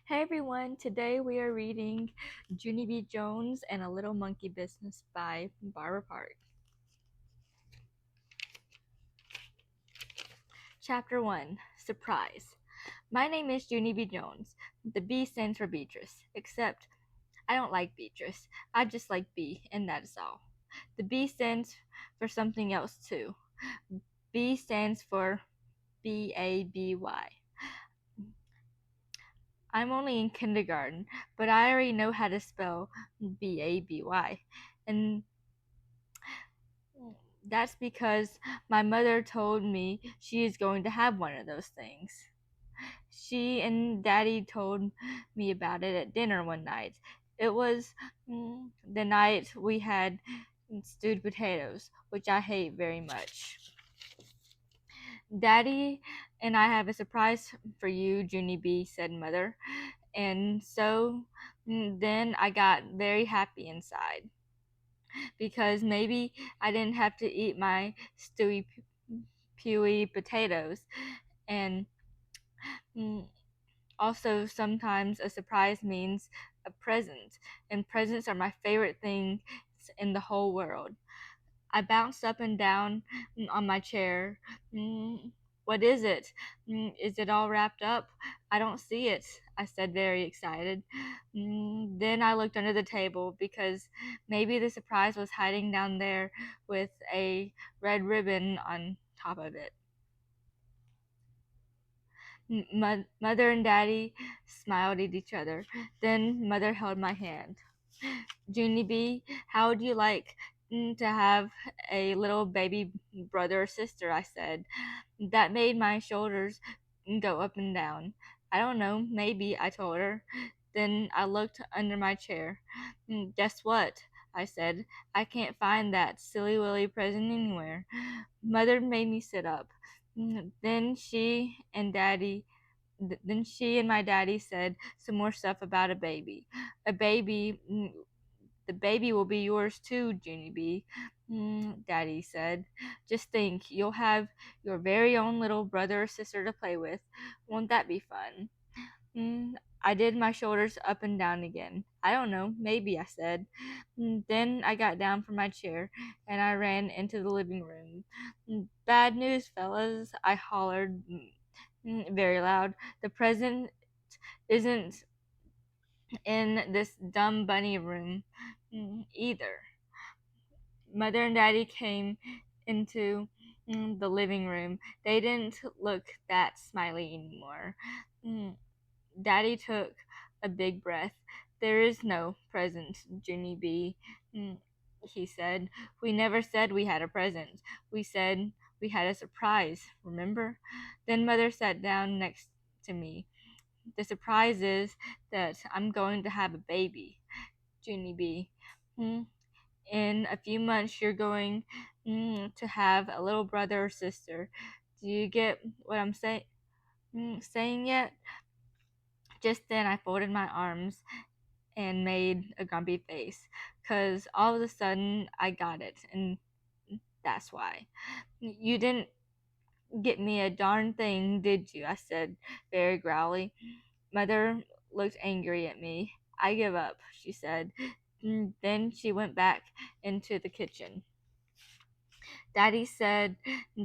Hey everyone, today we are reading Junie B. Jones and A Little Monkey Business by Barbara Park. Chapter 1 Surprise. My name is Junie B. Jones. The B stands for Beatrice, except I don't like Beatrice. I just like B, and that is all. The B stands for something else too. B stands for BABY. I'm only in kindergarten, but I already know how to spell BABY. And that's because my mother told me she is going to have one of those things. She and Daddy told me about it at dinner one night. It was the night we had stewed potatoes, which I hate very much. Daddy and I have a surprise for you, Junie B, said Mother. And so then I got very happy inside because maybe I didn't have to eat my stewy, pewy potatoes. And mm, also, sometimes a surprise means a present, and presents are my favorite thing in the whole world. I bounced up and down on my chair. What is it? Is it all wrapped up? I don't see it, I said, very excited. Then I looked under the table because maybe the surprise was hiding down there with a red ribbon on top of it. Mother and Daddy smiled at each other. Then Mother held my hand. Junie B, how would you like to have a little baby brother or sister? I said. That made my shoulders go up and down. I don't know, maybe, I told her. Then I looked under my chair. Guess what? I said. I can't find that silly willy present anywhere. Mother made me sit up. Then then she and my daddy said some more stuff about a baby. A baby, the baby will be yours too, Junie B. Daddy said. Just think, you'll have your very own little brother or sister to play with. Won't that be fun? I did my shoulders up and down again. I don't know, maybe, I said. Then I got down from my chair and I ran into the living room. Bad news, fellas, I hollered very loud. The present isn't in this dumb bunny room either. Mother and Daddy came into the living room. They didn't look that smiley anymore. Mm, Daddy took a big breath. There is no present, Junie B, he said. We never said we had a present. We said we had a surprise, remember? Then Mother sat down next to me. The surprise is that I'm going to have a baby, Junie B. Hmm, in a few months, you're going to have a little brother or sister. Do you get what I'm saying yet? Just then, I folded my arms and made a grumpy face, 'cause all of a sudden I got it, and that's why. You didn't get me a darn thing, did you? I said, very growly. Mother looked angry at me. I give up, she said. Then she went back into the kitchen. Daddy said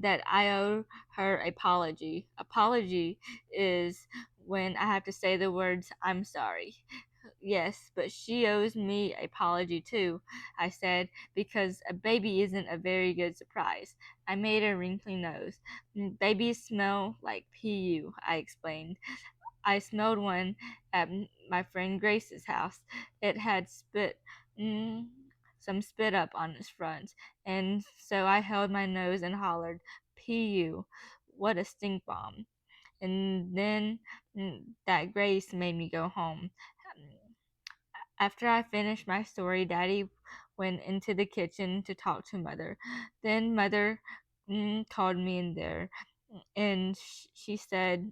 that I owe her apology. Apology is when I have to say the words, I'm sorry. Yes, but she owes me an apology too, I said, because a baby isn't a very good surprise. I made a wrinkly nose. Babies smell like PU, I explained. I smelled one at my friend Grace's house. It had mm, some spit up on its front, and so I held my nose and hollered, "Pu! What a stink bomb!" And then that Grace made me go home. After I finished my story, Daddy went into the kitchen to talk to Mother. Then Mother called me in there, and she said,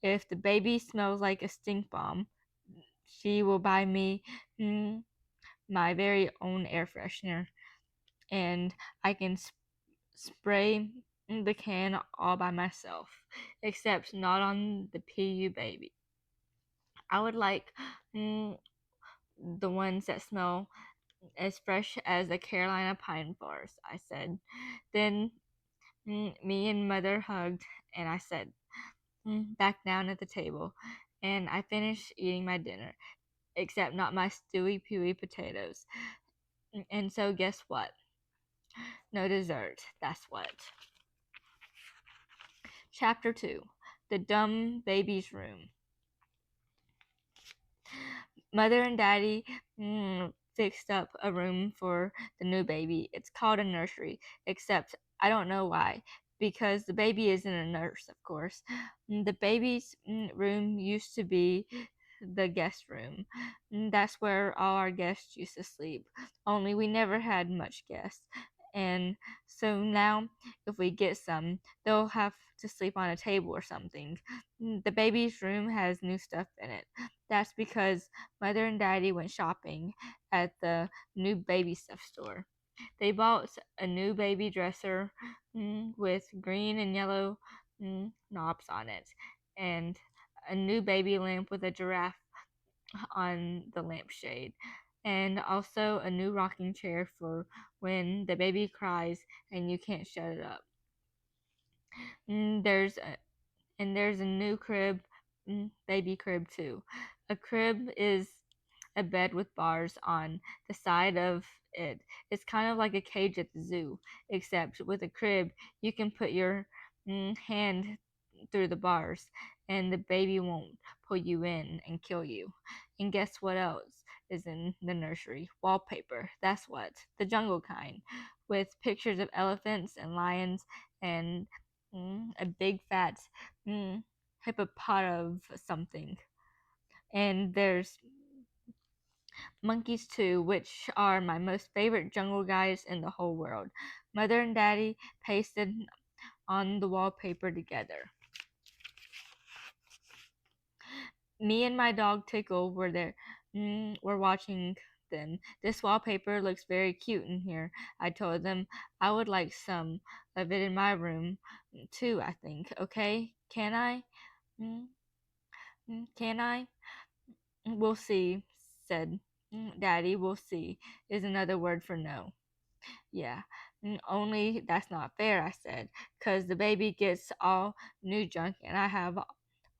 if the baby smells like a stink bomb, she will buy me my very own air freshener, and I can spray the can all by myself, except not on the PU baby. I would like mm, the ones that smell as fresh as the Carolina pine forest, I said. Then me and Mother hugged, and I said, back down at the table. And I finished eating my dinner, except not my stewy pewy potatoes. And so, guess what? No dessert. That's what. Chapter 2. The Dumb Baby's Room. Mother and Daddy fixed up a room for the new baby. It's called a nursery, except I don't know why. Because the baby isn't a nurse, of course. The baby's room used to be the guest room. That's where all our guests used to sleep. Only we never had much guests. And so now, if we get some, they'll have to sleep on a table or something. The baby's room has new stuff in it. That's because Mother and Daddy went shopping at the new baby stuff store. They bought a new baby dresser with green and yellow knobs on it, and a new baby lamp with a giraffe on the lampshade, and also a new rocking chair for when the baby cries and you can't shut it up. Mm, there's a, there's a new crib, baby crib too. A crib is a bed with bars on the side of it. It's kind of like a cage at the zoo, except with a crib, you can put your hand through the bars and the baby won't pull you in and kill you. And guess what else is in the nursery? Wallpaper. That's what. The jungle kind. With pictures of elephants and lions and a big fat hippopot of something. And there's monkeys too, which are my most favorite jungle guys in the whole world. Mother and Daddy pasted on the wallpaper together. Me and my dog Tickle were there. Were watching them. This wallpaper looks very cute in here. I told them I would like some of it in my room too. I think. Okay, can I? Mm, can I? We'll see. Said Daddy. We'll see. Is another word for no. Yeah, only that's not fair, I said, 'cause the baby gets all new junk and I have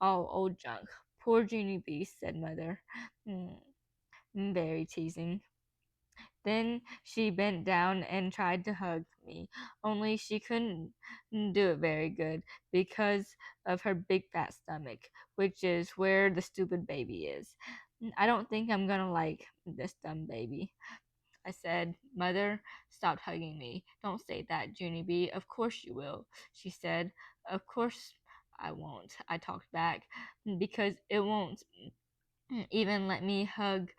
all old junk. Poor Junie beast, said Mother, mm, very teasing. Then she bent down and tried to hug me, only she couldn't do it very good because of her big fat stomach, which is where the stupid baby is. I don't think I'm gonna like this dumb baby. I said, Mother, stop hugging me. Don't say that, Junie B. Of course you will, she said. Of course I won't, I talked back, because it won't even let me hug,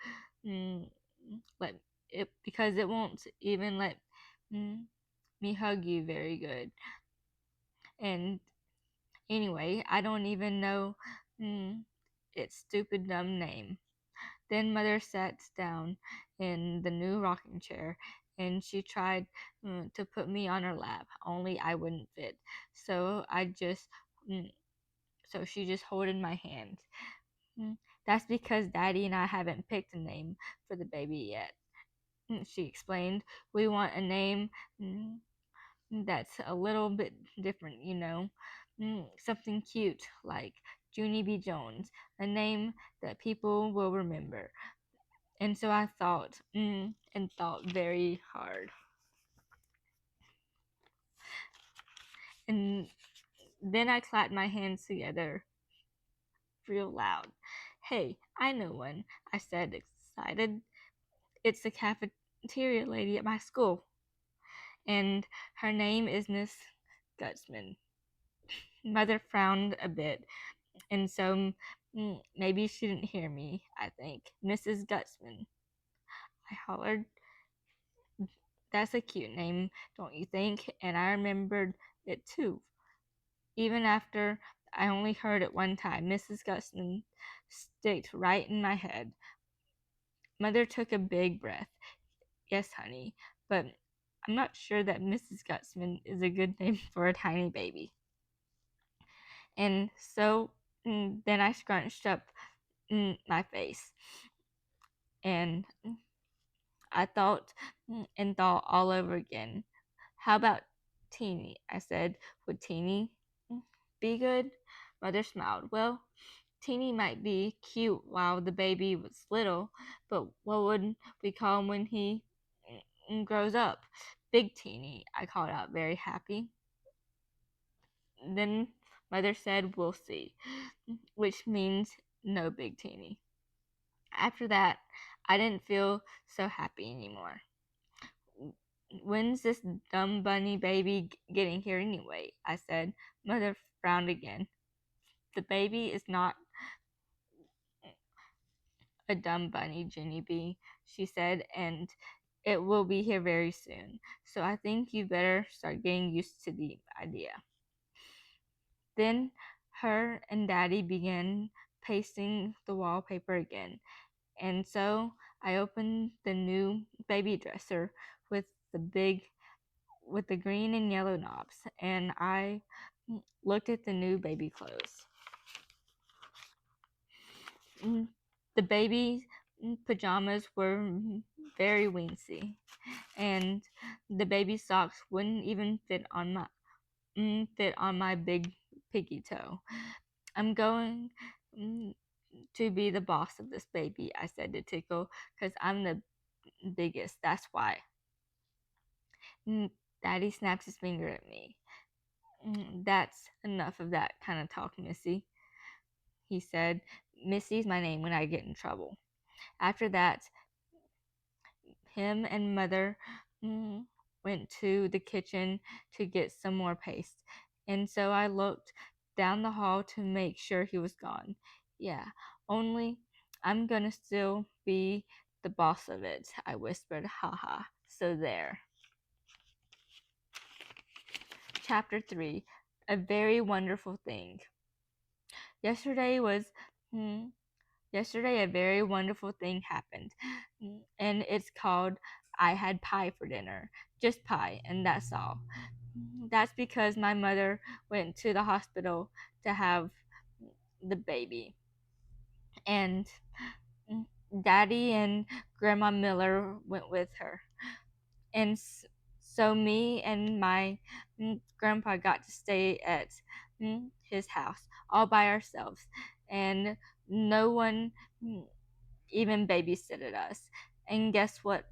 mm, let it, because it won't even let mm, me hug you very good. And anyway, I don't even know its stupid dumb name. Then Mother sat down in the new rocking chair and she tried to put me on her lap, only I wouldn't fit. So I just, mm, so she just holded my hand. That's because Daddy and I haven't picked a name for the baby yet, she explained. We want a name mm, that's a little bit different, something cute like Junie B. Jones, a name that people will remember. And so I thought, and thought very hard. And then I clapped my hands together real loud. Hey, I know one, I said, excited. It's the cafeteria lady at my school. And her name is Miss Gutsman. Mother frowned a bit, and so maybe she didn't hear me, I think. Mrs. Gutsman, I hollered. That's a cute name, don't you think? And I remembered it too. Even after I only heard it one time, Mrs. Gusman sticked right in my head. Mother took a big breath. Yes, honey, but I'm not sure that Mrs. Gutsman is a good name for a tiny baby. And so then I scrunched up my face. And I thought and thought all over again. How about Teeny? I said. Would Teeny be good? Mother smiled. Well, Teeny might be cute while the baby was little, but what would we call him when he grows up? Big Teeny, I called out, very happy. Then Mother said, we'll see, which means no Big Teeny. After that, I didn't feel so happy anymore. When's this dumb bunny baby getting here anyway? I said. Mother frowned again. The baby is not a dumb bunny, Junie B, she said, and it will be here very soon. So I think you better start getting used to the idea. Then her and Daddy began pasting the wallpaper again, and so I opened the new baby dresser with the big with the green and yellow knobs, and I looked at the new baby clothes. The baby's pajamas were very weensy, and the baby socks wouldn't even fit on my big piggy toe. I'm going to be the boss of this baby, I said to Tickle, because I'm the biggest, that's why. Daddy snapped his finger at me. That's enough of that kind of talk, Missy, he said. Missy's my name when I get in trouble. After that, him and Mother went to the kitchen to get some more paste, and so I looked down the hall to make sure he was gone. Yeah, only I'm gonna still be the boss of it, I whispered. Haha. So there. Chapter 3. A very wonderful thing. Yesterday was Yesterday, a very wonderful thing happened, and it's called I had pie for dinner. Just pie, and that's all. That's because my mother went to the hospital to have the baby, and Daddy and Grandma Miller went with her. And so me and my grandpa got to stay at his house all by ourselves, and no one even babysitted us. And guess what?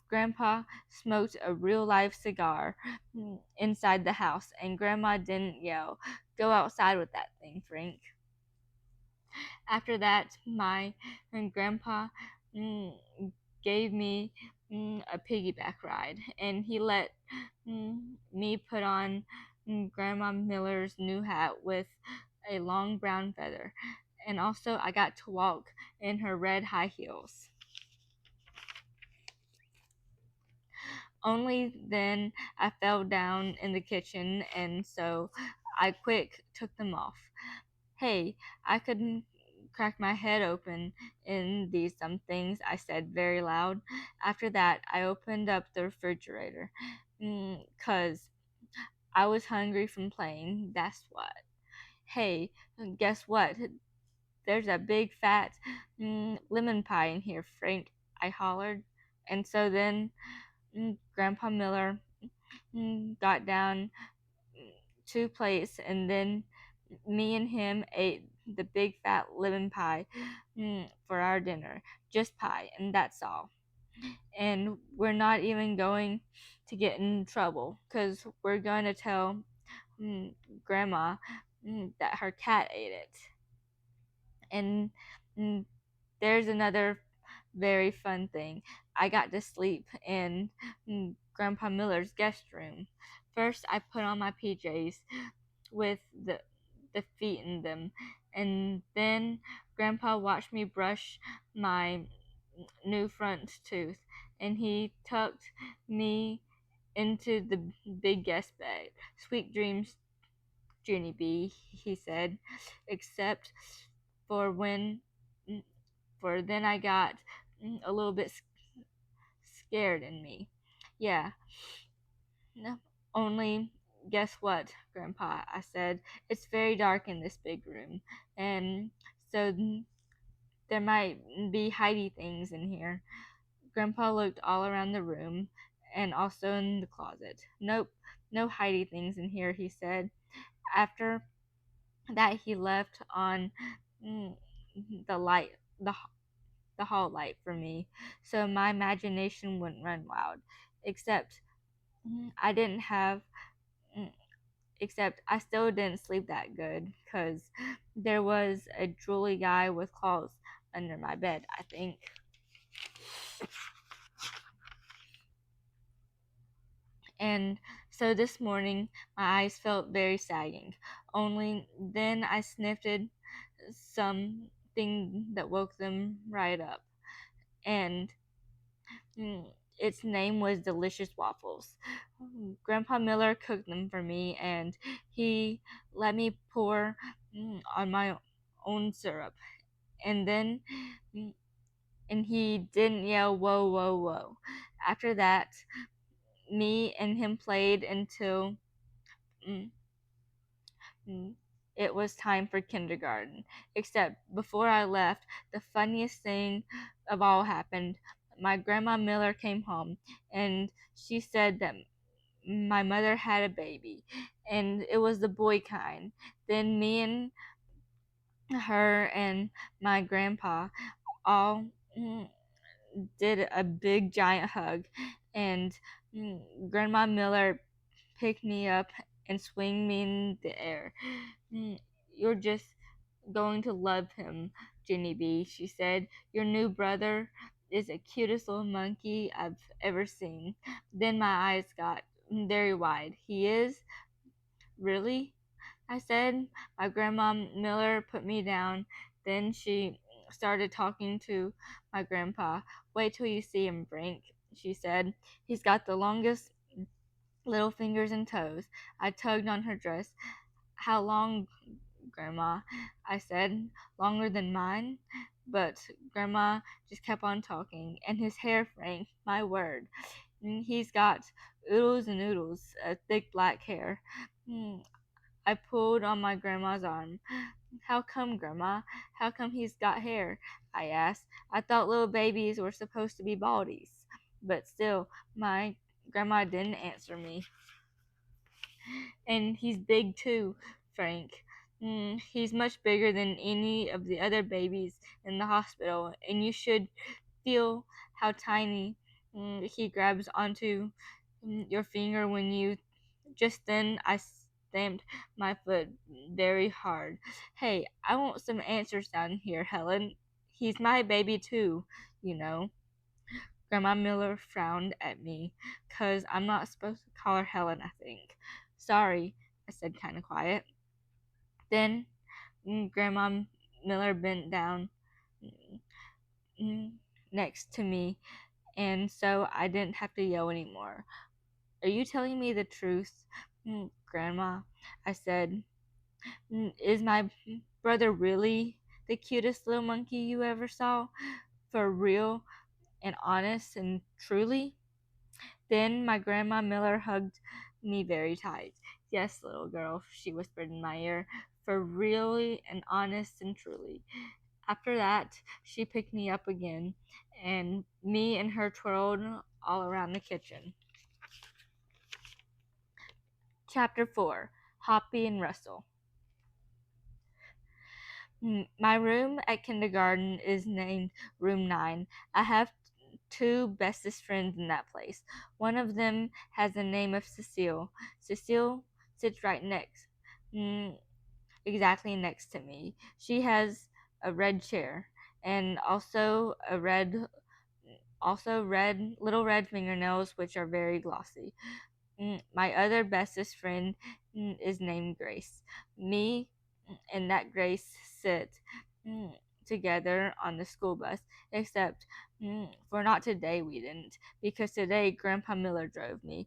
Grandpa smoked a real life cigar inside the house, and Grandma didn't yell, "Go outside with that thing, Frank." After that, my grandpa mm, gave me a piggyback ride, and he let me put on Grandma Miller's new hat with a long brown feather, and also I got to walk in her red high heels. Only then I fell down in the kitchen, and so I quick took them off. Hey, I couldn't crack my head open in these dumb things, I said very loud. After that, I opened up the refrigerator, 'cause I was hungry from playing, that's what. Hey, guess what? There's a big fat lemon pie in here, Frank, I hollered. And so then Grandpa Miller got down 2 plates, and then me and him ate the big fat lemon pie for our dinner. Just pie, and that's all. And we're not even going to get in trouble, because we're going to tell mm, Grandma that her cat ate it. And mm, there's another very fun thing. I got to sleep in Grandpa Miller's guest room. First, I put on my PJs with the feet in them, and then Grandpa watched me brush my new front tooth, and he tucked me into the big guest bed. Sweet dreams, Junie B, he said, except for when for then I got a little bit scared in me. Yeah, no, only guess what, Grandpa, I said. It's very dark in this big room, and so There might be hidey things in here. Grandpa looked all around the room and also in the closet. Nope, no hidey things in here, he said. After that, he left on mm, the light, the hall light for me, so my imagination wouldn't run wild. Except I didn't have mm, except I still didn't sleep that good because there was a drooly guy with claws under my bed, I think. And so this morning my eyes felt very sagging. Only then I sniffed something that woke them right up. And mm, its name was Delicious Waffles. Grandpa Miller cooked them for me, and he let me pour on my own syrup. And then, mm, and he didn't yell, "Whoa, whoa, whoa." After that, me and him played until mm, mm, it was time for kindergarten. Except before I left, the funniest thing of all happened. My grandma Miller came home, and she said that my mother had a baby, and it was the boy kind. Then me and her and my grandpa all did a big giant hug, and mm, Grandma Miller picked me up and swing me in the air. Mm, You're just going to love him, Junie B, she said. Your new brother is the cutest little monkey I've ever seen. Then my eyes got very wide. He is? Really? I said. My grandma Miller put me down. Then she started talking to my grandpa. Wait till you see him, Frank, she said. He's got the longest little fingers and toes. I tugged on her dress. How long, Grandma? I said. Longer than mine? But Grandma just kept on talking. And his hair, Frank, my word. He's got oodles and oodles of thick black hair. Mm, I pulled on my grandma's arm. How come, Grandma? How come he's got hair? I asked. I thought little babies were supposed to be baldies. But still, my grandma didn't answer me. And he's big too, Frank. He's much bigger than any of the other babies in the hospital, and you should feel how tiny he grabs onto your finger when you. Just then I stamped my foot very hard. Hey, I want some answers down here, Helen. He's my baby too, you know. Grandma Miller frowned at me, 'cause I'm not supposed to call her Helen, I think. Sorry, I said kind of quiet. Then Grandma Miller bent down mm, mm, next to me, and so I didn't have to yell anymore. Are you telling me the truth, Grandma? I said. Is my brother really the cutest little monkey you ever saw? For real and honest and truly? Then my grandma Miller hugged me very tight. Yes, little girl, she whispered in my ear, for really and honest and truly. After that, she picked me up again, and me and her twirled all around the kitchen. Chapter 4. Hoppy and Russel. My room at kindergarten is named Room 9. I have two bestest friends in that place. One of them has the name of Cecile. Cecile sits right next, mm, exactly next to me. She has a red chair and also red little red fingernails, which are very glossy. My other bestest friend is named Grace. Me and that Grace sit mm, together on the school bus, except for not today we didn't, because today Grandpa Miller drove me.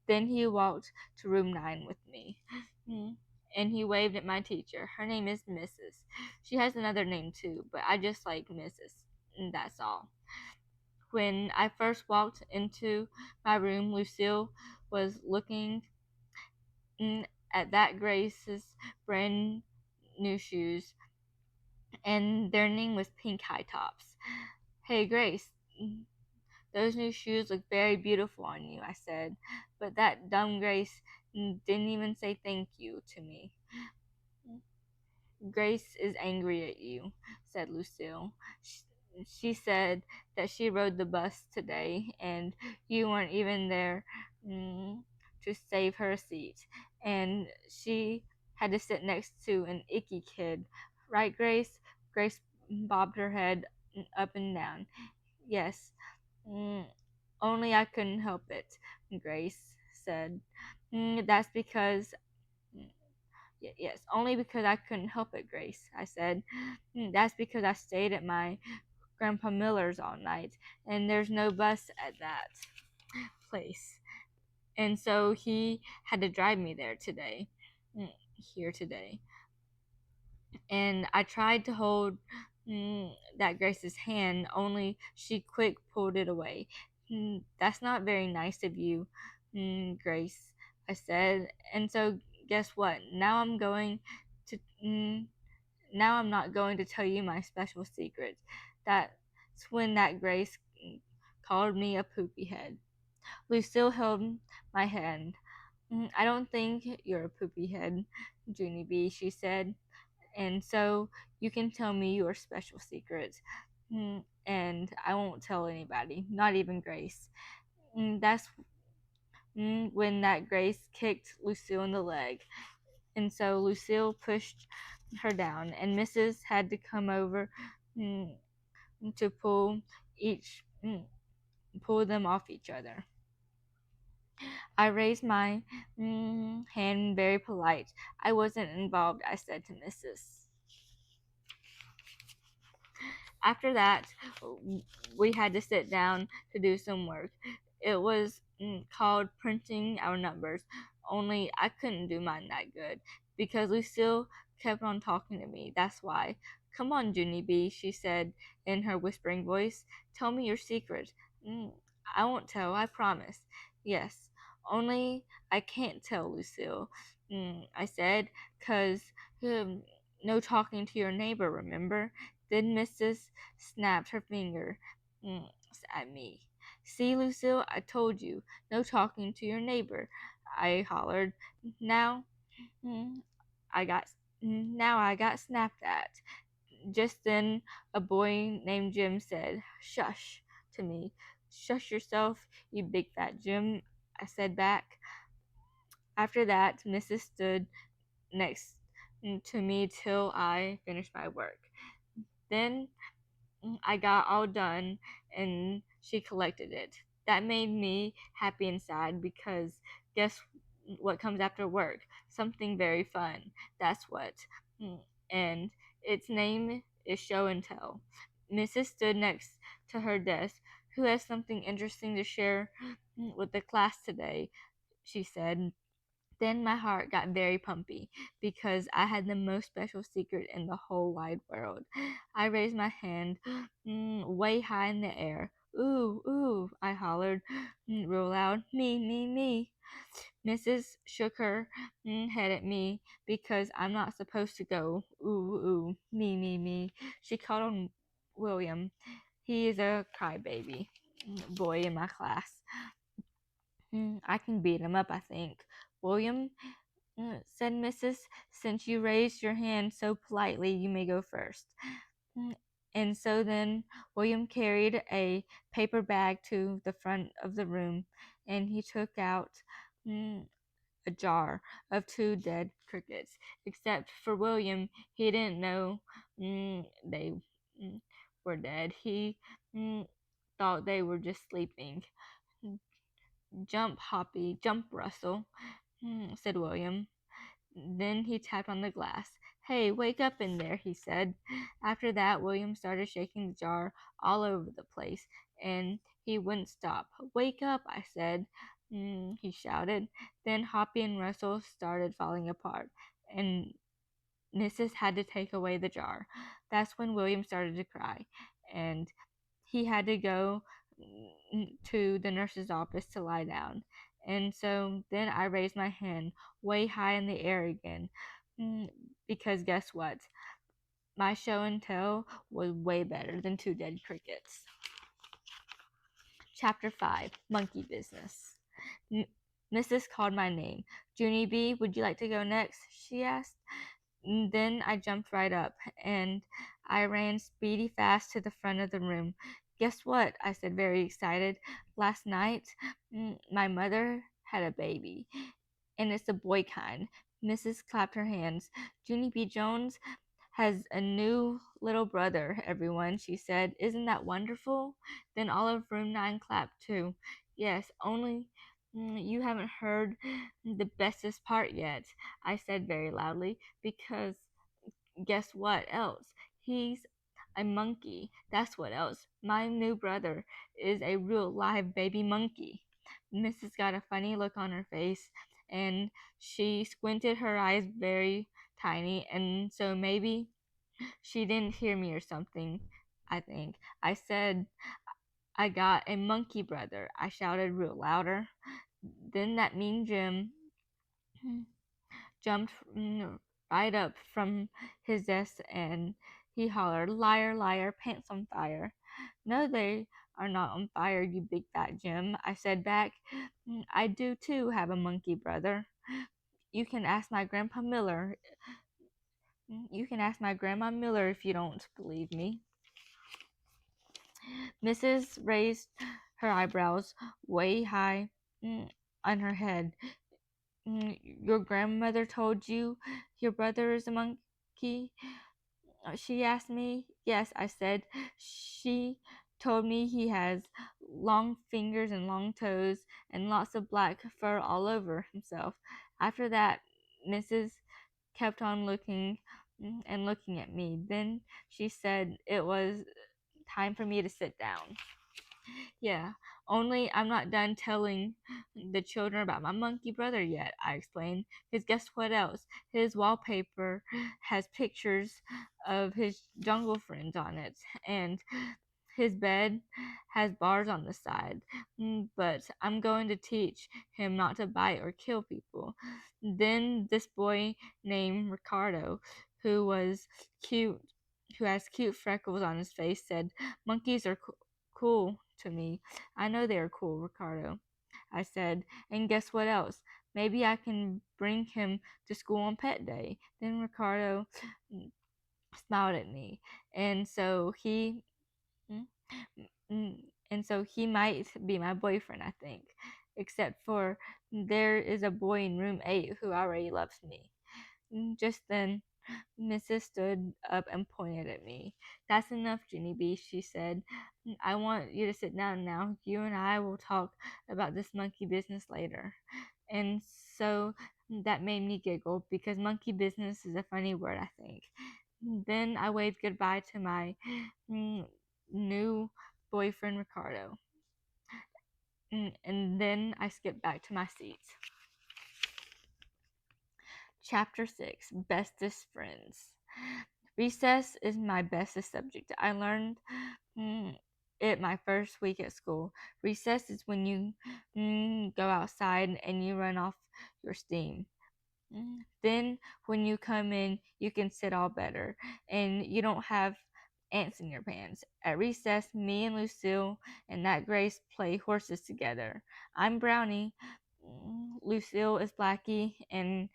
Then he walked to room 9 with me. Mm, And he waved at my teacher. Her name is Mrs. She has another name too, but I just like Mrs. And that's all. When I first walked into my room, Lucille was looking at that Grace's brand new shoes and their name was Pink High Tops. Hey, Grace, those new shoes look very beautiful on you, I said, but that dumb Grace didn't even say thank you to me. Grace is angry at you, said Lucille. She said that she rode the bus today and you weren't even there to save her a seat. And she had to sit next to an icky kid. Right, Grace? Grace bobbed her head up and down. Yes. Mm, only I couldn't help it, Grace said. That's because yes, only because I couldn't help it, Grace, I said. That's because I stayed at my Grandpa Miller's all night, and there's no bus at that place. And so he had to drive me there today, here today. And I tried to hold that Grace's hand, only she quick pulled it away. That's not very nice of you, Grace, I said. And so guess what? To now I'm not going to tell you my special secret. That's when that Grace called me a poopy head. Lucille held my hand. I don't think you're a poopy head, Junie B, she said. And so you can tell me your special secrets. And I won't tell anybody, not even Grace. That's when that Grace kicked Lucille in the leg. And so Lucille pushed her down, and Mrs. had to come over mm, to each pull them off each other. I raised my hand very polite. I wasn't involved, I said to Mrs. After that, we had to sit down to do some work. It was called printing our numbers, only I couldn't do mine that good because Lucille kept on talking to me. That's why. Come on, Junie B, she said in her whispering voice. Tell me your secret. I won't tell, I promise. Yes, only I can't tell, Lucille, I said, 'cause no talking to your neighbor, remember? Then Mrs. snapped her finger at me. See, Lucille, I told you, no talking to your neighbor, I hollered. Now, mm, I got now I got snapped at. Just then, a boy named Jim said, "Shush," to me. "Shush yourself, you big fat Jim," I said back. After that, Mrs. stood next to me till I finished my work. Then I got all done and she collected it. That made me happy inside because guess what comes after work? Something very fun. That's what. And its name is Show and Tell. Mrs. stood next to her desk. Who has something interesting to share with the class today? She said. Then my heart got very pumpy because I had the most special secret in the whole wide world. I raised my hand way high in the air. Ooh, ooh, I hollered real loud. Me. Mrs. shook her head at me because I'm not supposed to go. Ooh, me. She called on William. He is a crybaby boy in my class. I can beat him up, I think. William, said Mrs. Since you raised your hand so politely, you may go first. And so then William carried a paper bag to the front of the room, and he took out a jar of 2 dead crickets. Except for William, he didn't know they were dead. He thought they were just sleeping. Jump, Hoppy, jump, Russel, said William. Then he tapped on the glass. Hey, wake up in there, he said. After that, William started shaking the jar all over the place, and he wouldn't stop. Wake up, I said, he shouted. Then Hoppy and Russell started falling apart, and Mrs. had to take away the jar. That's when William started to cry, and he had to go to the nurse's office to lie down. And so then I raised my hand way high in the air again. Because guess what? My show and tell was way better than two dead crickets. Chapter 5, Monkey Business. M- Mrs. called my name. Junie B, would you like to go next? She asked. Then I jumped right up, and I ran speedy fast to the front of the room. Guess what? I said, very excited. Last night, my mother had a baby, and it's a boy kind. Mrs. clapped her hands. Junie B. Jones has a new little brother, everyone, she said. Isn't that wonderful? Then all of room 9 clapped too. Yes, only you haven't heard the bestest part yet, I said very loudly, because guess what else? He's a monkey. That's what else. My new brother is a real live baby monkey. Mrs. got a funny look on her face, and she squinted her eyes very tiny, and so maybe she didn't hear me or something, I think. I said, I got a monkey brother. I shouted real louder. Then that mean Jim jumped right up from his desk and he hollered, liar, liar, pants on fire. No, they are not on fire, you big fat Jim, I said back. I do too have a monkey brother. You can ask my grandpa Miller. You can ask my grandma Miller if you don't believe me. Mrs. raised her eyebrows way high on her head. Your grandmother told you your brother is a monkey? She asked me. Yes, I said. She told me he has long fingers and long toes and lots of black fur all over himself. After that, Mrs. kept on looking and looking at me. Then she said it was time for me to sit down. Yeah, only I'm not done telling the children about my monkey brother yet, I explained. Because guess what else? His wallpaper has pictures of his jungle friends on it, and his bed has bars on the side. But I'm going to teach him not to bite or kill people. Then this boy named Ricardo, who was cute, who has cute freckles on his face, said, monkeys are cool to me. I know they are cool, Ricardo, I said. And guess what else? Maybe I can bring him to school on pet day. Then Ricardo smiled at me. And so he mm, mm, and so he might be my boyfriend, I think. Except for there is a boy in room 8 who already loves me. Just then Mrs. stood up and pointed at me. That's enough, Junie B, she said. I want you to sit down now. You and I will talk about this monkey business later. And so that made me giggle because monkey business is a funny word, I think. Then I waved goodbye to my new boyfriend, Ricardo. And then I skipped back to my seat. Chapter 6, Bestest Friends. Recess is my bestest subject. I learned it my first week at school. Recess is when you go outside and you run off your steam. Then when you come in, you can sit all better and you don't have ants in your pants. At recess, me and Lucille and that Grace play horses together. I'm Brownie, Lucille is Blackie, and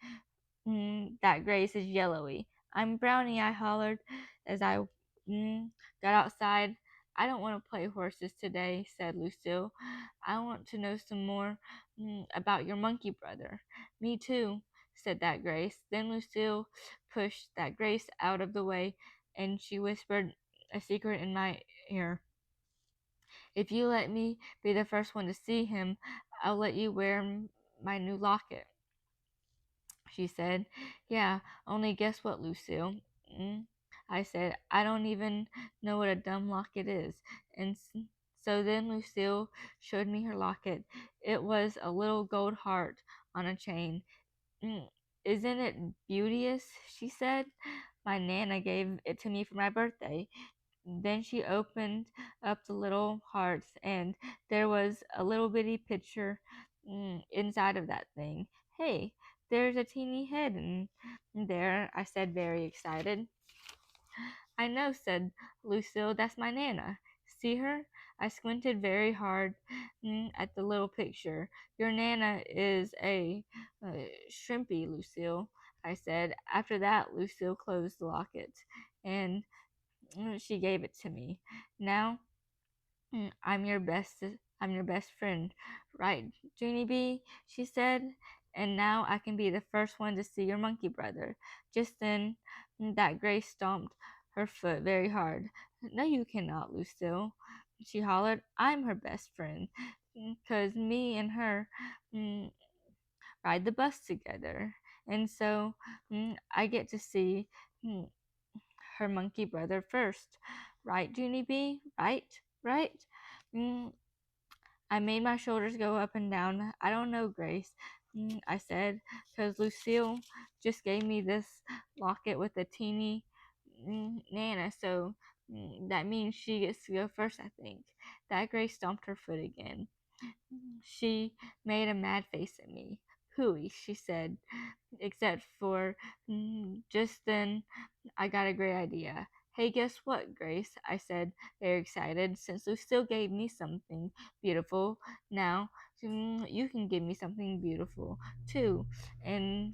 that Grace is yellowy. I'm Brownie, I hollered as I got outside. I don't want to play horses today, said Lucille. I want to know some more about your monkey brother. Me too, said that Grace. Then Lucille pushed that Grace out of the way and she whispered a secret in my ear. If you let me be the first one to see him, I'll let you wear my new locket, she said. Yeah, only guess what, Lucille? I said, I don't even know what a dumb locket is. And so then Lucille showed me her locket. It was a little gold heart on a chain. Mm, Isn't it beauteous? She said. My Nana gave it to me for my birthday. Then she opened up the little hearts, and there was a little bitty picture inside of that thing. Hey, there's a teeny head in there, I said, very excited. I know, said Lucille. That's my Nana. See her? I squinted very hard at the little picture. Your Nana is a shrimpy, Lucille, I said. After that, Lucille closed the locket, and she gave it to me. Now, I'm your best. I'm your best friend, right, Junie B? She said. And now I can be the first one to see your monkey brother. Just then, that Grace stomped her foot very hard. No, you cannot, Lucille. She hollered. I'm her best friend, 'cause me and her mm, ride the bus together, and so I get to see mm, her monkey brother first. Right, Junie B? Right? Right? Mm, I made my shoulders go up and down. I don't know, Grace, I said, because Lucille just gave me this locket with a teeny Nana, so that means she gets to go first, I think. That Grace stomped her foot again. She made a mad face at me. Hooey, she said, except for just then I got a great idea. Hey, guess what, Grace? I said, very excited. Since Lucille gave me something beautiful, now you can give me something beautiful too. And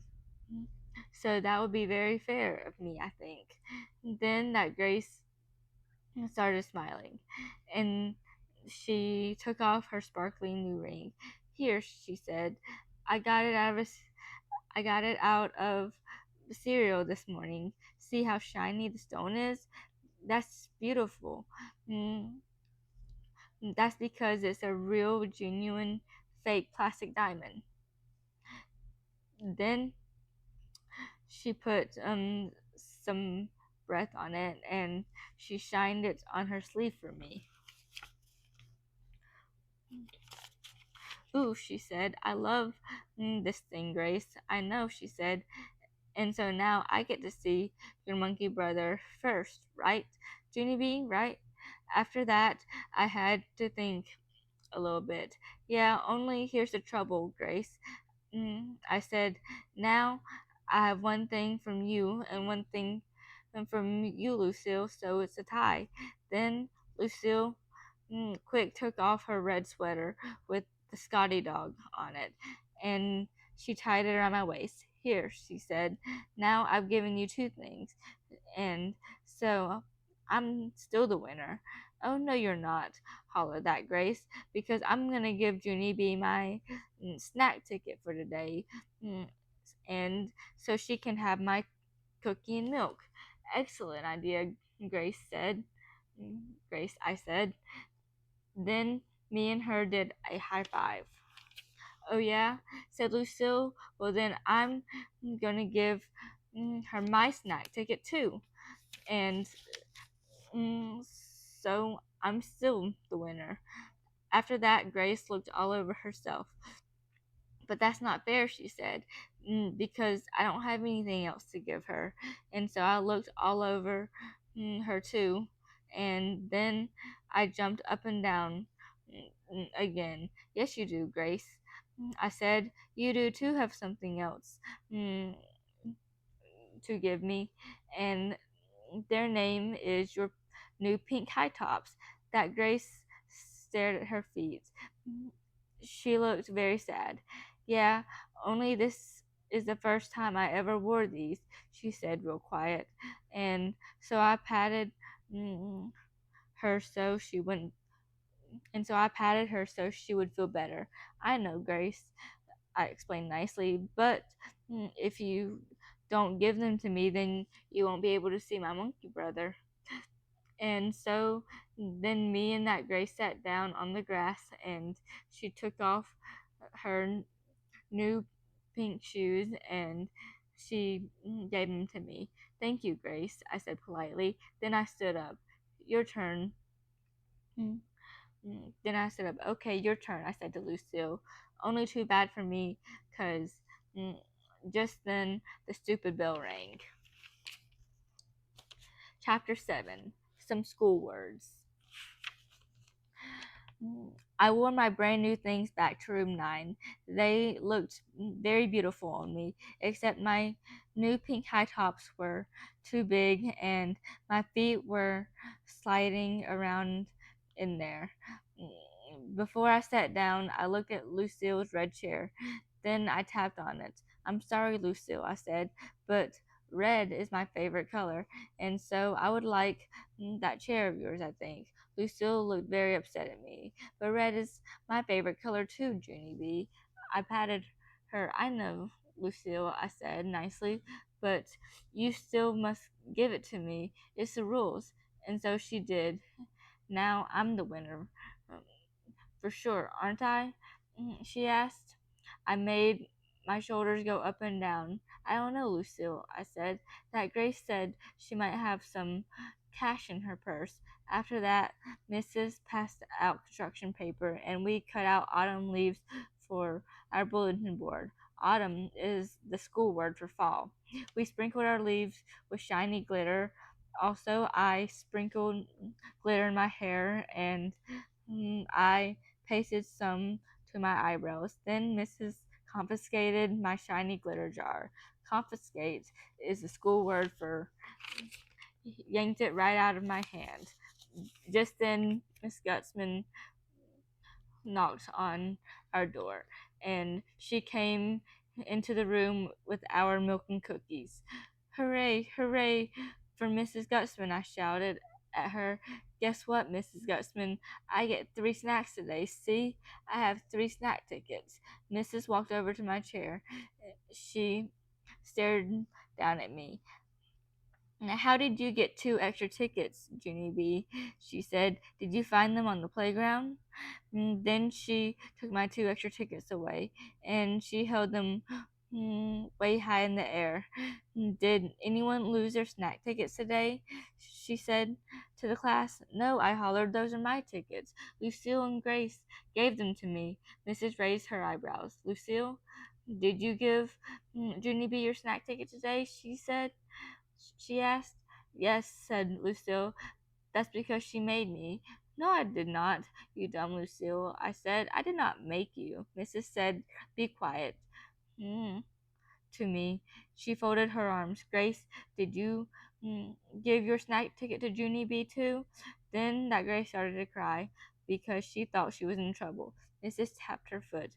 so that would be very fair of me, I think. Then that Grace started smiling, and she took off her sparkling new ring. Here, she said, I got it out of a I got it out of the cereal this morning. See how shiny the stone is? That's beautiful. Mm, that's because it's a real, genuine, fake plastic diamond. Then she put some breath on it and she shined it on her sleeve for me. Ooh, she said, I love this thing, Grace. I know, she said. And so now I get to see your monkey brother first, right, Junie B, right? After that, I had to think a little bit. Yeah, only here's the trouble, Grace. I said, now I have one thing from you and one thing from you, Lucille, so it's a tie. Then Lucille quick took off her red sweater with the Scotty dog on it, and she tied it around my waist. Here, she said, now I've given you two things, and so I'm still the winner. Oh, no, you're not, hollered that Grace, because I'm going to give Junie B my snack ticket for today, mm, and so she can have my cookie and milk. Excellent idea, Grace said. Grace, I said. Then me and her did a high five. Oh, yeah, said Lucille. Well, then I'm gonna give her my snack ticket too. And mm, so I'm still the winner. After that, Grace looked all over herself. But that's not fair, she said, because I don't have anything else to give her. And so I looked all over her too. And then I jumped up and down again. Yes, you do, Grace. I said, you do too have something else mm, to give me. And their name is your new pink high tops. That Grace stared at her feet. She looked very sad. Yeah, only this is the first time I ever wore these, she said real quiet. And so I patted mm, her so she wouldn't and so I patted her so she would feel better. I know, Grace, I explained nicely, but if you don't give them to me, then you won't be able to see my monkey brother. And so then me and that Grace sat down on the grass and she took off her new pink shoes and she gave them to me. Thank you, Grace, I said politely. Then I stood up. Your turn. Then I stood up. Okay, your turn, I said to Lucille. Only too bad for me, 'cause just then the stupid bell rang. Chapter 7. Some School Words. I wore my brand new things back to room 9. They looked very beautiful on me, except my New pink high tops were too big, and my feet were sliding around in there. Before I sat down, I looked at Lucille's red chair. Then I tapped on it. "I'm sorry, Lucille," I said, "but red is my favorite color, and so I would like that chair of yours, I think." Lucille looked very upset at me. "But red is my favorite color too, Junie B." I patted her. "I know, Lucille," I said nicely, "but you still must give it to me. It's the rules." And so she did. Now I'm the winner. Um, for sure, aren't I? She asked. I made my shoulders go up and down. "I don't know, Lucille," I said. "That Grace said she might have some cash in her purse." After that, Mrs. passed out construction paper, and we cut out autumn leaves for our bulletin board. Autumn is the school word for fall. We sprinkled our leaves with shiny glitter. Also, I sprinkled glitter in my hair, and I pasted some to my eyebrows. Then Mrs. confiscated my shiny glitter jar. Confiscate is the school word for yanked it right out of my hand. Just then, Miss Gutzman knocked on our door, and she came into the room with our milk and cookies. "Hooray, hooray for Mrs. Gutzman," I shouted at her. "Guess what, Mrs. Gutzman? I get 3 snacks today. See? I have 3 snack tickets." Mrs. walked over to my chair. She stared down at me. "Now, how did you get 2 extra tickets, Junie B?" she said. "Did you find them on the playground?" Then she took my 2 extra tickets away, and she held them way high in the air. "Did anyone lose their snack tickets today?" she said to the class. "No," I hollered. "Those are my tickets. Lucille and Grace gave them to me." Mrs. raised her eyebrows. "Lucille, did you give Junie B your snack ticket today?" She asked. "Yes," said Lucille. "That's because she made me." "No, I did not, you dumb Lucille," I said. "I did not make you." Mrs. said, "Be quiet." Hmm. To me. She folded her arms. "Grace, did you mm, give your snack ticket to Junie B too?" Then that Grace started to cry because she thought she was in trouble. Mrs. tapped her foot.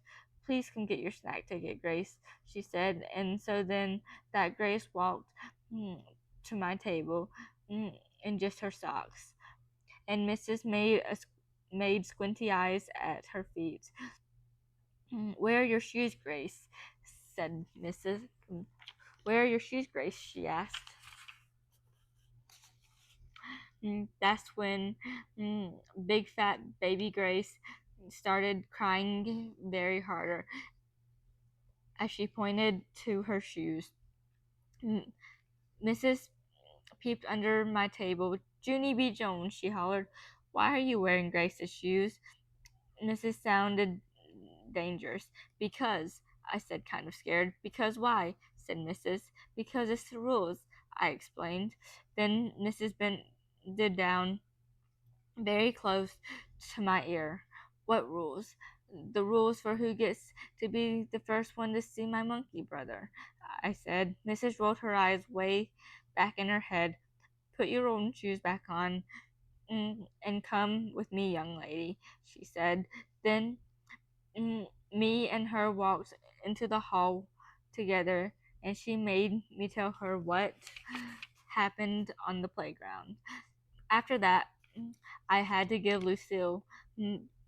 "Please come get your snack ticket, Grace," she said. And so then that Grace walked mm, to my table in just her socks, and Mrs. made squinty eyes at her feet. "Where are your shoes, Grace?" said Mrs. "Where are your shoes, Grace?" she asked. That's when big fat baby Grace started crying very harder as she pointed to her shoes. Mrs. peeped under my table. "Junie B. Jones," she hollered, "why are you wearing Grace's shoes?" Mrs. sounded dangerous. "Because," I said, kind of scared. "Because why?" said Mrs. "Because it's the rules," I explained. Then Mrs. bended down very close to my ear. "What rules?" "The rules for who gets to be the first one to see my monkey brother," I said. Mrs. rolled her eyes way back in her head. "Put your own shoes back on and come with me, young lady," she said. Then me and her walked into the hall together, and she made me tell her what happened on the playground. After that, I had to give Lucille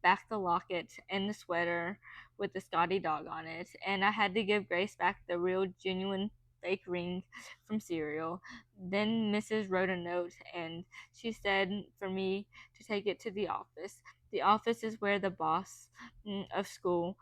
back the locket and the sweater with the Scotty dog on it, and I had to give Grace back the real, genuine, fake ring from cereal. Then Mrs. wrote a note, and she said for me to take it to the office. The office is where the boss of school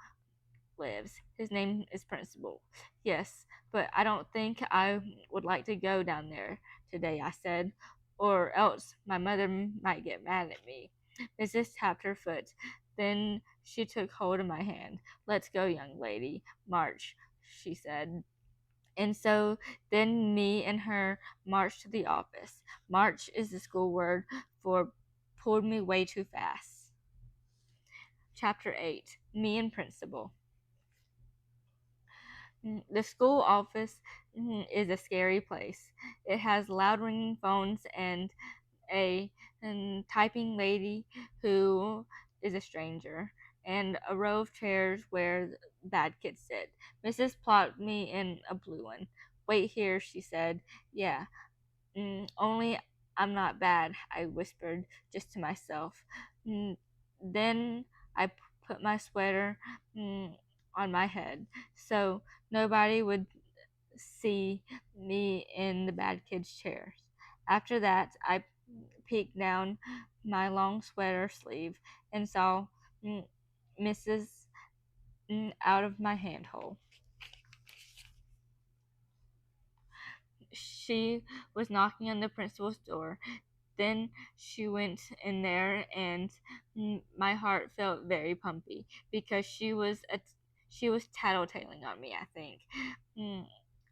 lives. His name is Principal. "Yes, but I don't think I would like to go down there today," I said, "or else my mother might get mad at me." Mrs. tapped her foot. Then she took hold of my hand. "Let's go, young lady. March," she said. And so then me and her marched to the office. March is the school word for pulled me way too fast. Chapter 8. Me and Principal. The school office is a scary place. It has loud ringing phones and a typing lady who is a stranger, and a row of chairs where bad kids sit. Mrs. plopped me in a blue one. Wait here, she said. Yeah, only I'm not bad, I whispered just to myself. Then I put my sweater on my head so nobody would see me in the bad kids' chairs. After that, I peeked down my long sweater sleeve and saw mm, Mrs. Out of my handhole. She was knocking on the principal's door. Then she went in there, and my heart felt very pumpy because she was tattletaling on me, I think. Mm,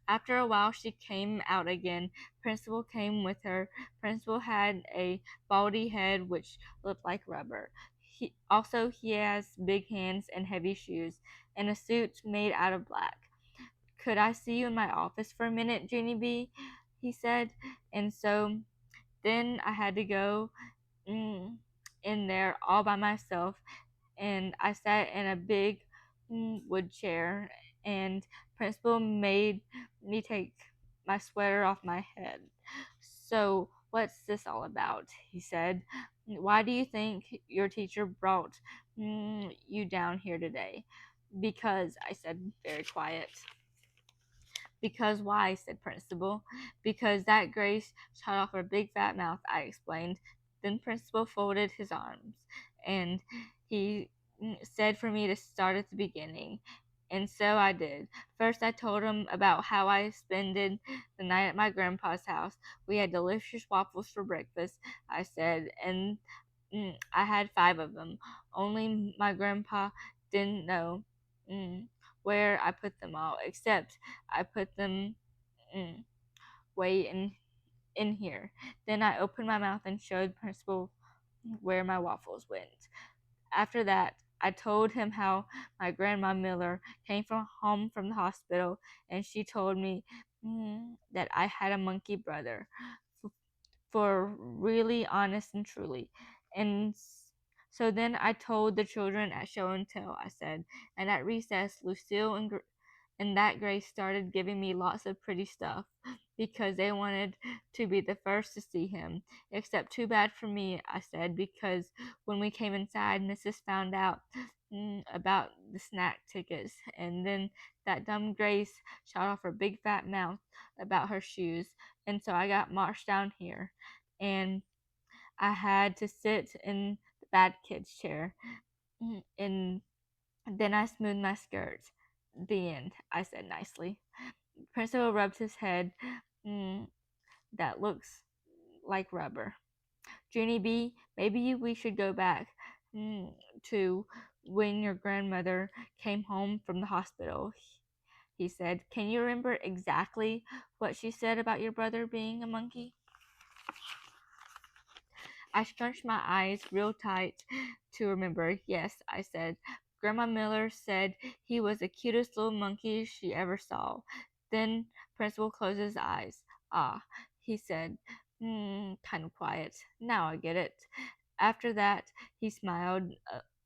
After a while, she came out again. Principal came with her. Principal had a baldy head which looked like rubber. He has big hands and heavy shoes, and a suit made out of black. Could I see you in my office for a minute, Junie B? He said. And so then I had to go mm, in there all by myself, and I sat in a big wood chair, and Principal made me take my sweater off my head. So, what's this all about? He said. Why do you think your teacher brought you down here today? Because, I said very quiet. Because why? Said Principal. Because that Grace shot off her big fat mouth, I explained. Then Principal folded his arms, and he said for me to start at the beginning. And so I did. First, I told him about how I spent the night at my grandpa's house. We had delicious waffles for breakfast, I said, and I had 5 of them. Only my grandpa didn't know mm, where I put them all, except I put them mm, way in here. Then I opened my mouth and showed Principal where my waffles went. After that, I told him how my grandma Miller came from home from the hospital, and she told me that I had a monkey brother, for really honest and truly. And so then I told the children at show and tell, I said, and at recess, Lucille and that Grace started giving me lots of pretty stuff because they wanted to be the first to see him. Except too bad for me, I said, because when we came inside, Mrs. found out about the snack tickets, and then that dumb Grace shot off her big fat mouth about her shoes, and so I got marched down here, and I had to sit in the bad kid's chair, and then I smoothed my skirt. The end, I said nicely. Principal rubbed his head. Mm, that looks like rubber. Junie B, maybe we should go back to when your grandmother came home from the hospital, he said. Can you remember exactly what she said about your brother being a monkey? I scrunched my eyes real tight to remember. Yes, I said. Grandma Miller said he was the cutest little monkey she ever saw. Then Principal closed his eyes. Ah, he said, kind of quiet. Now I get it. After that, he smiled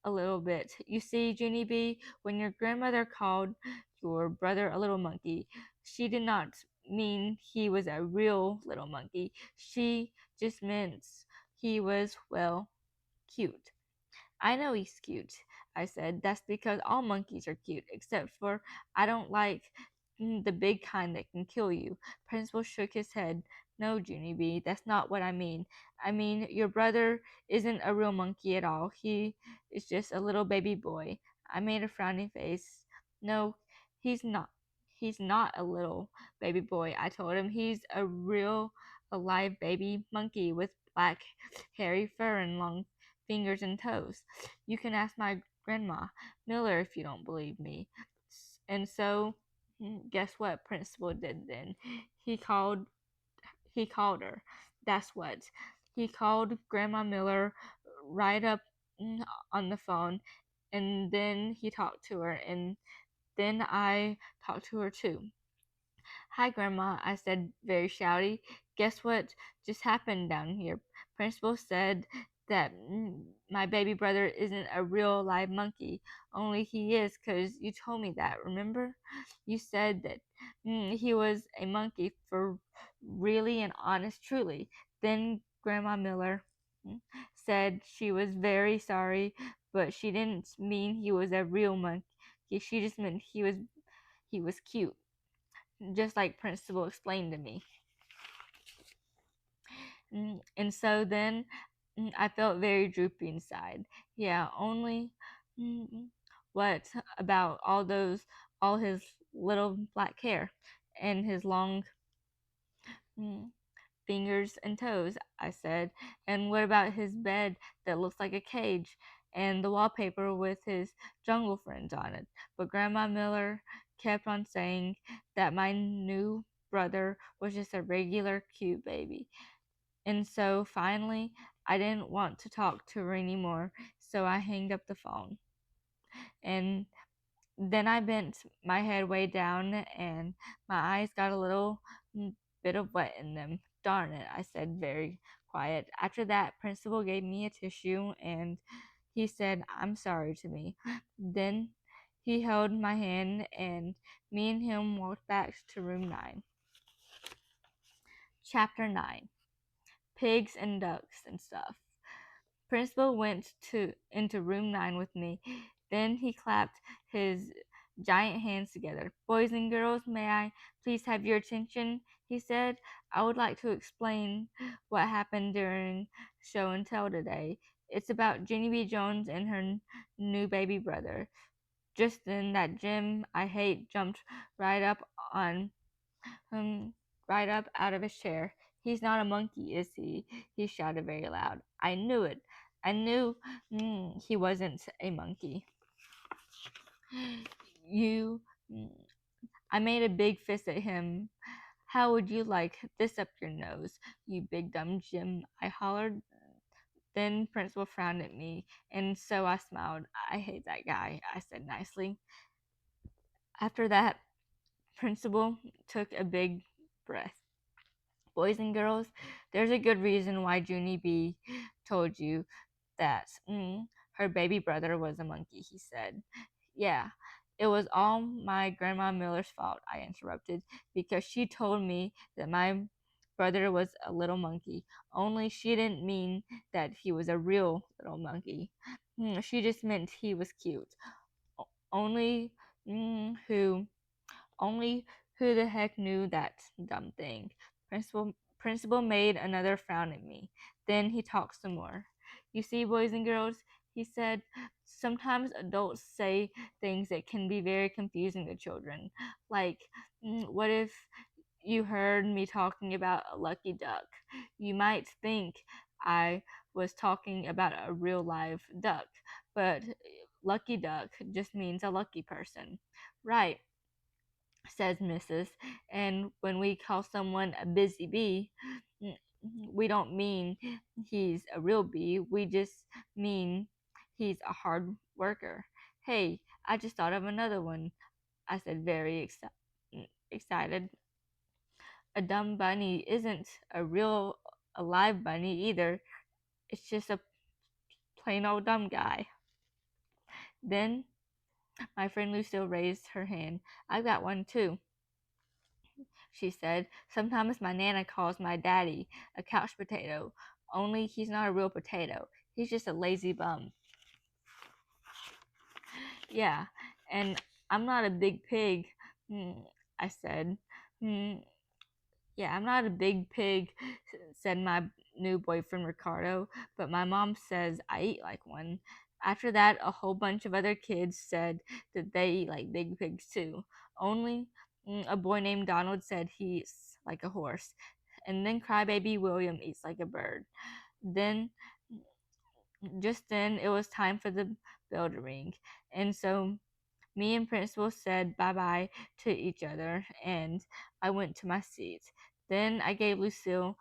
a little bit. You see, Junie B, when your grandmother called your brother a little monkey, she did not mean he was a real little monkey. She just meant he was, well, cute. I know he's cute, I said. That's because all monkeys are cute, except for I don't like the big kind that can kill you. Principal shook his head. No, Junie B, that's not what I mean. I mean, your brother isn't a real monkey at all. He is just a little baby boy. I made a frowny face. No, he's not. He's not a little baby boy, I told him. He's a real, alive baby monkey with black, hairy fur and long fingers and toes. You can ask my grandma Miller if you don't believe me. And so, guess what Principal did then? He called he called her. That's what. He called Grandma Miller right up on the phone, and then he talked to her, and Then I talked to her too. Hi, Grandma, I said very shouty. Guess what just happened down here? Principal said that my baby brother isn't a real live monkey, only he is 'cause you told me that, remember? You said that he was a monkey for really and honest truly. Then Grandma Miller mm, said she was very sorry, but she didn't mean he was a real monkey. She just meant he was cute, just like Principal explained to me. And so then I felt very droopy inside. Yeah, only mm, what about all his little black hair and his long mm, fingers and toes, I said. And what about his bed that looks like a cage and the wallpaper with his jungle friends on it? But Grandma Miller kept on saying that my new brother was just a regular cute baby. And so finally, I didn't want to talk to her anymore, so I hanged up the phone. And then I bent my head way down, and my eyes got a little bit of wet in them. Darn it, I said very quiet. After that, Principal gave me a tissue, and he said, I'm sorry to me. Then he held my hand, and me and him walked back to room 9. Chapter 9. Pigs and ducks and stuff. Principal went into room 9 with me. Then he clapped his giant hands together. Boys and girls, may I please have your attention? He said. I would like to explain what happened during show and tell today. It's about Junie B. Jones and her new baby brother. Just then, that Jim I hate jumped right up on him, right up out of his chair. He's not a monkey, is he? He shouted very loud. I knew it. I knew he wasn't a monkey. You. mm, I made a big fist at him. How would you like this up your nose, you big dumb Jim? I hollered. Then Principal frowned at me, and so I smiled. I hate that guy, I said nicely. After that, Principal took a big breath. Boys and girls, there's a good reason why Junie B told you that her baby brother was a monkey, he said. Yeah, it was all my Grandma Miller's fault, I interrupted, because she told me that my brother was a little monkey, only she didn't mean that he was a real little monkey. She just meant he was cute. Only who only who the heck knew that dumb thing? Principal made another frown at me. Then he talked some more. You see, boys and girls, he said, sometimes adults say things that can be very confusing to children. Like, what if you heard me talking about a lucky duck? You might think I was talking about a real live duck, but lucky duck just means a lucky person. Right, says Mrs. And when we call someone a busy bee, we don't mean he's a real bee. We just mean he's a hard worker. Hey, I just thought of another one, I said, very excited. A dumb bunny isn't a real alive bunny either. It's just a plain old dumb guy. Then my friend Lucille raised her hand. I've got one too, she said. Sometimes my Nana calls my daddy a couch potato, only he's not a real potato. He's just a lazy bum. Yeah, and I'm not a big pig, I said. Hmm, yeah, I'm not a big pig, said my new boyfriend Ricardo, but my mom says I eat like one. After that, a whole bunch of other kids said that they eat like big pigs too. Only a boy named Donald said he eats like a horse. And then crybaby William eats like a bird. Then, just then, it was time for the bell to ring. And so me and Principal said bye bye to each other, and I went to my seat. Then I gave Lucille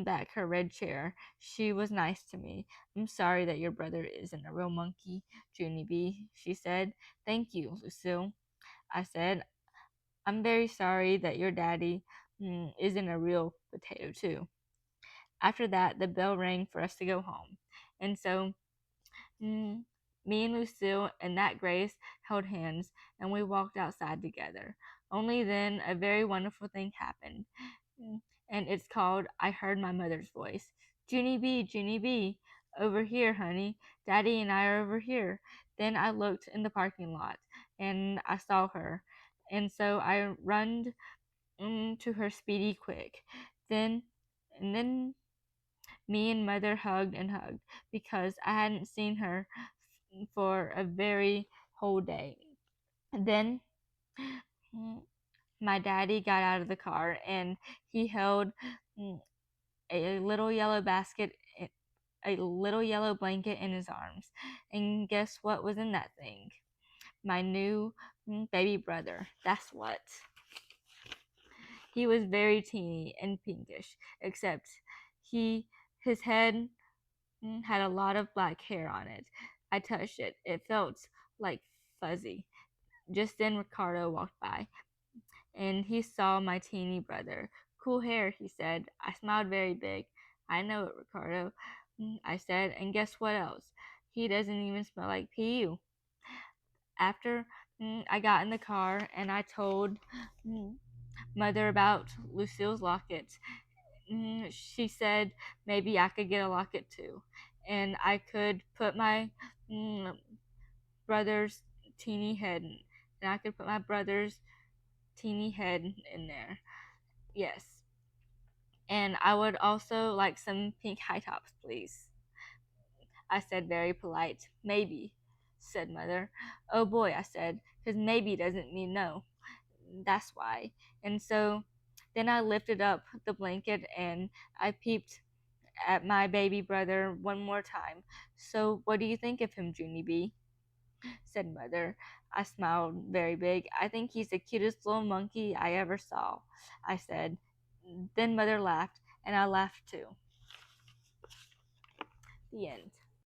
back her red chair. She was nice to me. I'm sorry that your brother isn't a real monkey, Junie B, she said. Thank you, Lucille. I said, I'm very sorry that your daddy isn't a real potato, too. After that, the bell rang for us to go home. And so Mm, me and Lucille and Nat Grace held hands and we walked outside together. Only then a very wonderful thing happened. Mm, And it's called I Heard My Mother's Voice. Junie B, over here, honey. Daddy and I are over here. Then I looked in the parking lot and I saw her. And so I runned to her speedy quick. Then, and then me and mother hugged and hugged because I hadn't seen her for a very whole day. Then mm, my daddy got out of the car and he held mm, a little yellow basket, a little yellow blanket in his arms. And guess what was in that thing? My new baby brother. That's what. He was very teeny and pinkish, except he his head had a lot of black hair on it. I touched it. It felt like fuzzy. Just then Ricardo walked by, and he saw my teeny brother. Cool hair, he said. I smiled very big. I know it, Ricardo, I said, and guess what else? He doesn't even smell like PU. After I got in the car and I told mm, Mother about Lucille's locket, she said maybe I could get a locket too. And I could put my mm, brother's teeny head in, and I could put my brother's teeny head in there. Yes. And I would also like some pink high tops, please. I said, very polite. Maybe, said Mother. Oh boy, I said, because maybe doesn't mean no. That's why. And so then I lifted up the blanket and I peeped at my baby brother one more time. So what do you think of him, Junie B? Said Mother. I smiled very big. I think he's the cutest little monkey I ever saw, I said. Then Mother laughed, and I laughed too. The end.